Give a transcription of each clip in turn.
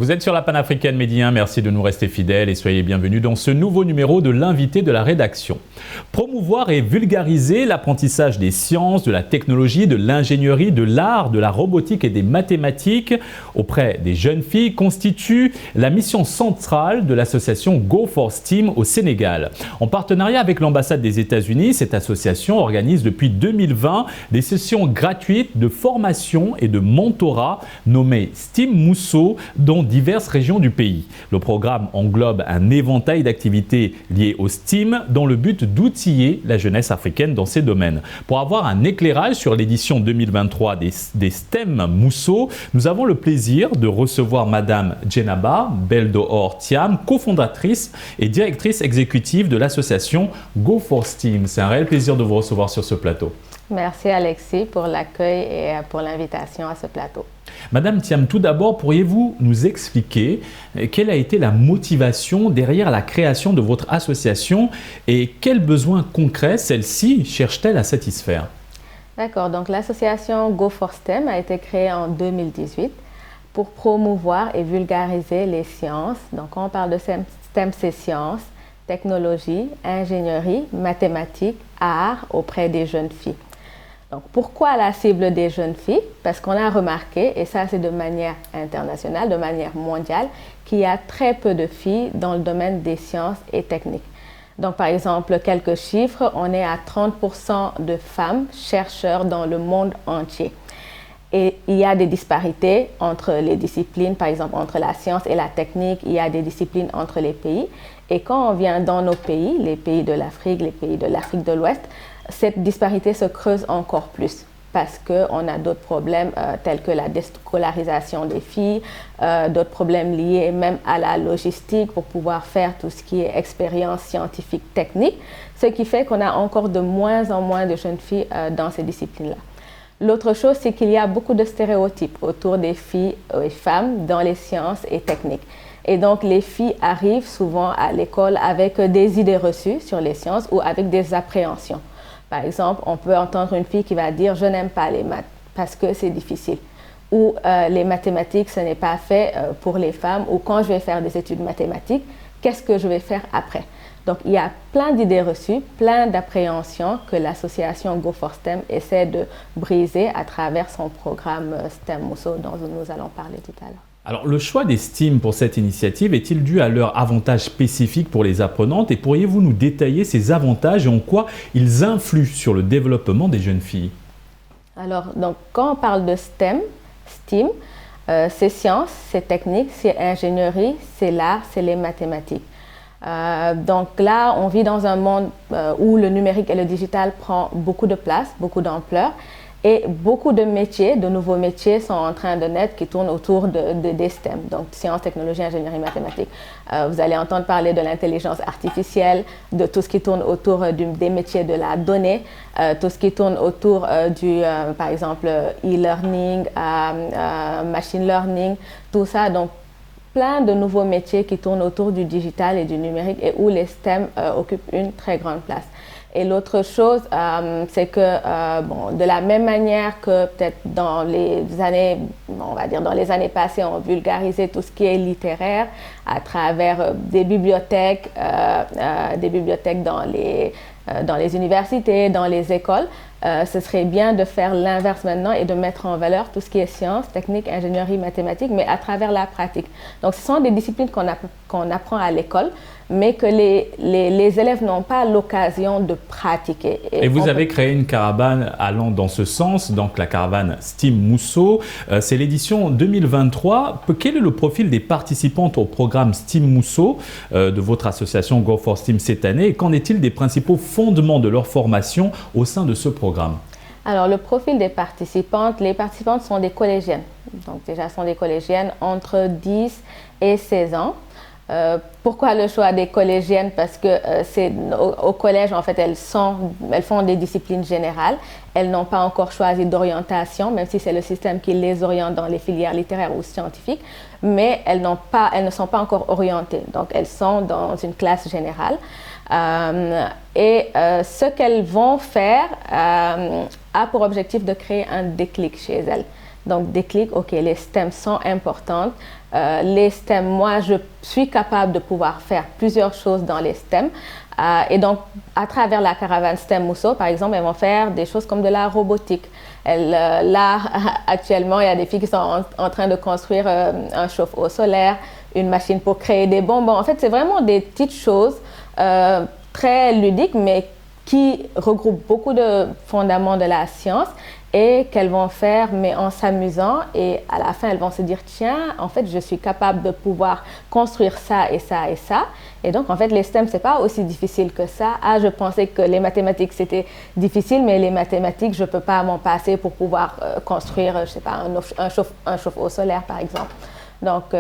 Vous êtes sur la panafricaine Midi 1, merci de nous rester fidèles et soyez bienvenus dans ce nouveau numéro de l'invité de la rédaction. Promouvoir et vulgariser l'apprentissage des sciences, de la technologie, de l'ingénierie, de l'art, de la robotique et des mathématiques auprès des jeunes filles constitue la mission centrale de l'association Go for STEAM au Sénégal. En partenariat avec l'ambassade des États-Unis, cette association organise depuis 2020 des sessions gratuites de formation et de mentorat nommées STEAM Mousso dans diverses régions du pays. Le programme englobe un éventail d'activités liées au STEAM dans le but d'outiller la jeunesse africaine dans ces domaines. Pour avoir un éclairage sur l'édition 2023 des STEM Mousso, nous avons le plaisir de recevoir Madame Djenaba Beldoor Thiam, cofondatrice et directrice exécutive de l'association Go for STEAM. C'est un réel plaisir de vous recevoir sur ce plateau. Merci Alexis pour l'accueil et pour l'invitation à ce plateau. Madame Thiam, tout d'abord, pourriez-vous nous expliquer quelle a été la motivation derrière la création de votre association et quels besoins concrets celle-ci cherche-t-elle à satisfaire? D'accord, donc l'association Go for STEM a été créée en 2018 pour promouvoir et vulgariser les sciences. Donc quand on parle de STEM, c'est sciences, technologie, ingénierie, mathématiques, art auprès des jeunes filles. Donc, pourquoi la cible des jeunes filles? Parce qu'on a remarqué, et ça c'est de manière internationale, de manière mondiale, qu'il y a très peu de filles dans le domaine des sciences et techniques. Donc par exemple, quelques chiffres, on est à 30% de femmes chercheurs dans le monde entier. Et il y a des disparités entre les disciplines, par exemple entre la science et la technique, il y a des disciplines entre les pays. Et quand on vient dans nos pays, les pays de l'Afrique, les pays de l'Afrique de l'Ouest, cette disparité se creuse encore plus parce qu'on a d'autres problèmes tels que la déscolarisation des filles, d'autres problèmes liés même à la logistique pour pouvoir faire tout ce qui est expérience scientifique technique, ce qui fait qu'on a encore de moins en moins de jeunes filles dans ces disciplines-là. L'autre chose, c'est qu'il y a beaucoup de stéréotypes autour des filles et femmes dans les sciences et techniques. Et donc, les filles arrivent souvent à l'école avec des idées reçues sur les sciences ou avec des appréhensions. Par exemple, on peut entendre une fille qui va dire « je n'aime pas les maths parce que c'est difficile » ou « les mathématiques, ce n'est pas fait pour les femmes » ou « quand je vais faire des études mathématiques, qu'est-ce que je vais faire après ?» Donc, il y a plein d'idées reçues, plein d'appréhensions que l'association Go for STEM essaie de briser à travers son programme STEM Mousso dont nous allons parler tout à l'heure. Alors, le choix des STEAM pour cette initiative est-il dû à leurs avantages spécifiques pour les apprenantes et pourriez-vous nous détailler ces avantages et en quoi ils influent sur le développement des jeunes filles? Alors, donc, quand on parle de STEM, c'est sciences, c'est technique, c'est ingénierie, c'est l'art, c'est les mathématiques. Donc là, on vit dans un monde où le numérique et le digital prend beaucoup de place, beaucoup d'ampleur. Et beaucoup de métiers, de nouveaux métiers sont en train de naître qui tournent autour des STEM, donc sciences, technologie, ingénierie, mathématiques. Vous allez entendre parler de l'intelligence artificielle, de tout ce qui tourne autour des métiers de la donnée, tout ce qui tourne autour par exemple, e-learning, machine learning, tout ça. Donc, plein de nouveaux métiers qui tournent autour du digital et du numérique et où les STEM occupent une très grande place. Et l'autre chose, c'est que de la même manière que peut-être dans les années, on va dire dans les années passées, on vulgarisait tout ce qui est littéraire à travers des bibliothèques dans les universités, dans les écoles. Ce serait bien de faire l'inverse maintenant et de mettre en valeur tout ce qui est sciences, techniques, ingénierie, mathématiques, mais à travers la pratique. Donc, ce sont des disciplines qu'on apprend à l'école, mais que les élèves n'ont pas l'occasion de pratiquer. Et vous avez créé une caravane allant dans ce sens, donc la caravane STEAM Mousso. C'est l'édition 2023. Quel est le profil des participantes au programme STEAM Mousso de votre association Go for STEAM cette année? Et qu'en est-il des principaux fondements de leur formation au sein de ce programme? Alors, le profil des participantes, les participantes sont des collégiennes. Donc, déjà, sont des collégiennes entre 10 et 16 ans. Pourquoi le choix des collégiennes? Parce que au collège, en fait, elles font des disciplines générales. Elles n'ont pas encore choisi d'orientation, même si c'est le système qui les oriente dans les filières littéraires ou scientifiques. Mais elles ne sont pas encore orientées. Donc, elles sont dans une classe générale. Ce qu'elles vont faire a pour objectif de créer un déclic chez elles. Donc, déclic, OK, les STEM sont importantes. Les STEM, moi, je suis capable de pouvoir faire plusieurs choses dans les STEM. Et donc, à travers la caravane STEM Mousso, par exemple, elles vont faire des choses comme de la robotique. Là, actuellement, il y a des filles qui sont en train de construire un chauffe-eau solaire, une machine pour créer des bonbons. En fait, c'est vraiment des petites choses très ludiques, mais qui regroupent beaucoup de fondements de la science et qu'elles vont faire, mais en s'amusant. Et à la fin, elles vont se dire, tiens, en fait, je suis capable de pouvoir construire ça et ça et ça. Et donc, en fait, les STEM, c'est pas aussi difficile que ça. Ah, je pensais que les mathématiques, c'était difficile, mais les mathématiques, je peux pas m'en passer pour pouvoir construire, je sais pas, un chauffe-eau solaire, par exemple. Donc,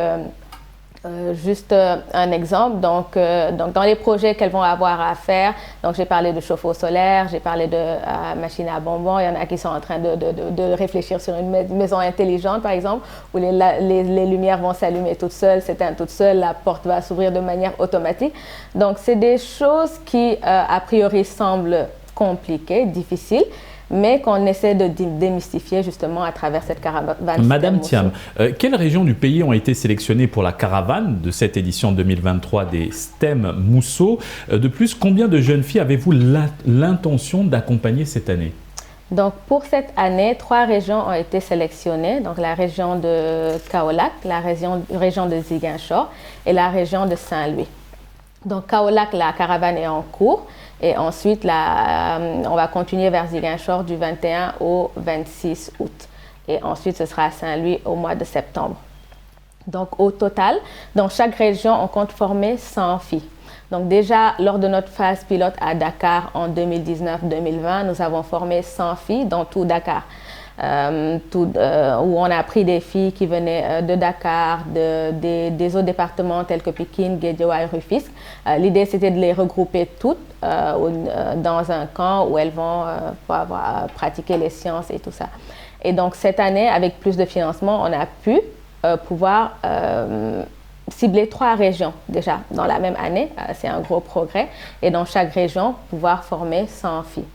juste un exemple, donc dans les projets qu'elles vont avoir à faire, donc j'ai parlé de chauffe-eau solaire, j'ai parlé de machine à bonbons, il y en a qui sont en train de réfléchir sur une maison intelligente par exemple, où les lumières vont s'allumer toutes seules, s'éteindre toutes seules, la porte va s'ouvrir de manière automatique. Donc c'est des choses qui a priori semblent compliquées, difficiles, mais qu'on essaie de démystifier justement à travers cette caravane. Madame Thiam, quelles régions du pays ont été sélectionnées pour la caravane de cette édition 2023 des STEM Mousso? De plus, combien de jeunes filles avez-vous l'intention d'accompagner cette année? Donc pour cette année, 3 régions ont été sélectionnées, donc la région de Kaolack, la région de Ziguinchor et la région de Saint-Louis. Donc Kaolack, la caravane est en cours. Et ensuite, on va continuer vers Ziguinchor du 21 au 26 août. Et ensuite, ce sera à Saint-Louis au mois de septembre. Donc, au total, dans chaque région, on compte former 100 filles. Donc, déjà, lors de notre phase pilote à Dakar en 2019-2020, nous avons formé 100 filles dans tout Dakar. Où on a pris des filles qui venaient de Dakar, des autres départements tels que Pikine, Guédiawaye, Rufisque. L'idée, c'était de les regrouper toutes dans un camp où elles vont pouvoir pratiquer les sciences et tout ça. Et donc, cette année, avec plus de financement, on a pu pouvoir cibler 3 régions déjà dans la même année. C'est un gros progrès. Et dans chaque région, pouvoir former 100 filles.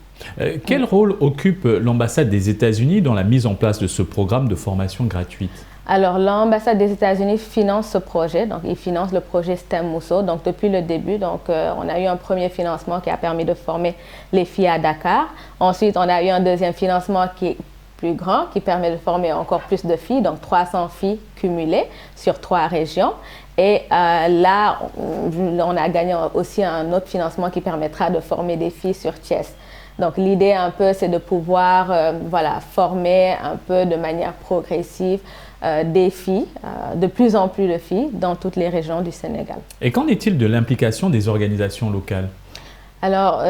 Quel rôle occupe l'ambassade des États-Unis dans la mise en place de ce programme de formation gratuite? Alors, l'ambassade des États-Unis finance ce projet, donc ils financent le projet STEM Mousso. Donc, depuis le début, on a eu un premier financement qui a permis de former les filles à Dakar. Ensuite, on a eu un deuxième financement qui est plus grand, qui permet de former encore plus de filles, donc 300 filles cumulées sur 3 régions. Et là, on a gagné aussi un autre financement qui permettra de former des filles sur Thiès. Donc l'idée un peu, c'est de pouvoir former un peu de manière progressive des filles, de plus en plus de filles dans toutes les régions du Sénégal. Et qu'en est-il de l'implication des organisations locales? Alors,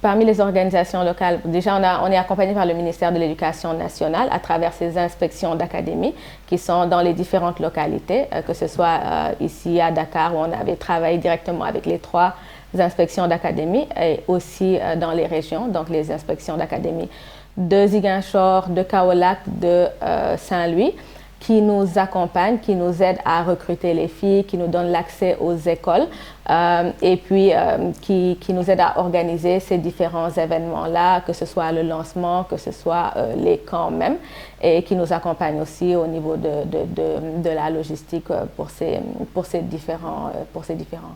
parmi les organisations locales, déjà on est accompagné par le ministère de l'Éducation nationale à travers ces inspections d'académie qui sont dans les différentes localités, que ce soit ici à Dakar où on avait travaillé directement avec les 3 inspections d'académie et aussi dans les régions, donc les inspections d'académie de Ziguinchor, de Kaolack, de Saint-Louis, qui nous accompagnent, qui nous aident à recruter les filles, qui nous donnent l'accès aux écoles et puis qui nous aident à organiser ces différents événements-là, que ce soit le lancement, que ce soit les camps même, et qui nous accompagnent aussi au niveau de la logistique pour ces différents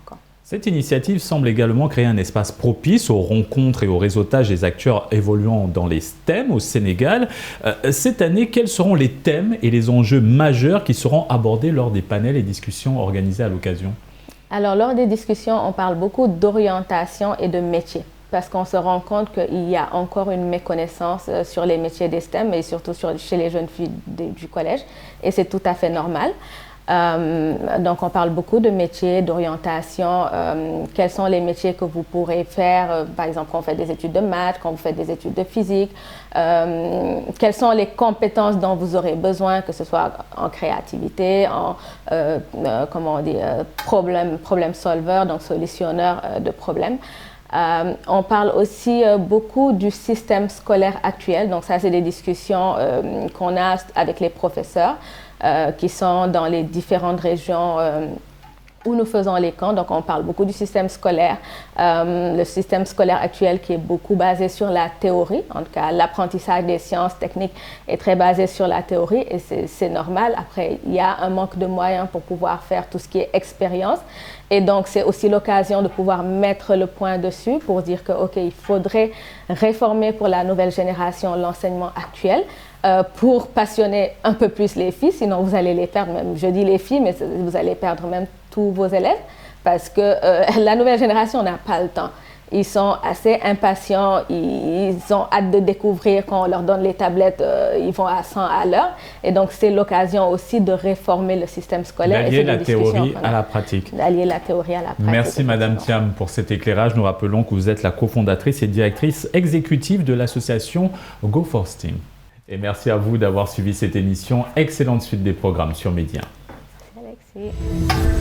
camps. Cette initiative semble également créer un espace propice aux rencontres et au réseautage des acteurs évoluant dans les STEM au Sénégal. Cette année, quels seront les thèmes et les enjeux majeurs qui seront abordés lors des panels et discussions organisés à l'occasion? Alors, lors des discussions, on parle beaucoup d'orientation et de métier, parce qu'on se rend compte qu'il y a encore une méconnaissance sur les métiers des STEM, et surtout chez les jeunes filles du collège, et c'est tout à fait normal. Donc on parle beaucoup de métiers, d'orientation, quels sont les métiers que vous pourrez faire, par exemple quand vous faites des études de maths, quand vous faites des études de physique, quelles sont les compétences dont vous aurez besoin, que ce soit en créativité, en problem solver, donc solutionneur de problèmes. On parle aussi beaucoup du système scolaire actuel, donc ça c'est des discussions qu'on a avec les professeurs qui sont dans les différentes régions où nous faisons les camps. Donc, on parle beaucoup du système scolaire. Le système scolaire actuel qui est beaucoup basé sur la théorie. En tout cas, l'apprentissage des sciences techniques est très basé sur la théorie et c'est normal. Après, il y a un manque de moyens pour pouvoir faire tout ce qui est expérience. Et donc, c'est aussi l'occasion de pouvoir mettre le point dessus pour dire que, OK, il faudrait réformer pour la nouvelle génération l'enseignement actuel pour passionner un peu plus les filles, sinon vous allez les perdre. Même, je dis les filles, mais vous allez perdre même tous vos élèves parce que la nouvelle génération n'a pas le temps. Ils sont assez impatients, ils ont hâte de découvrir. Quand on leur donne les tablettes, ils vont à 100 à l'heure. Et donc, c'est l'occasion aussi de réformer le système scolaire. D'allier la théorie à la pratique. D'allier la théorie à la pratique. Merci Madame Thiam pour cet éclairage. Nous rappelons que vous êtes la cofondatrice et directrice exécutive de l'association Go for STEAM. Et merci à vous d'avoir suivi cette émission. Excellente suite des programmes sur Média. Merci Alexis.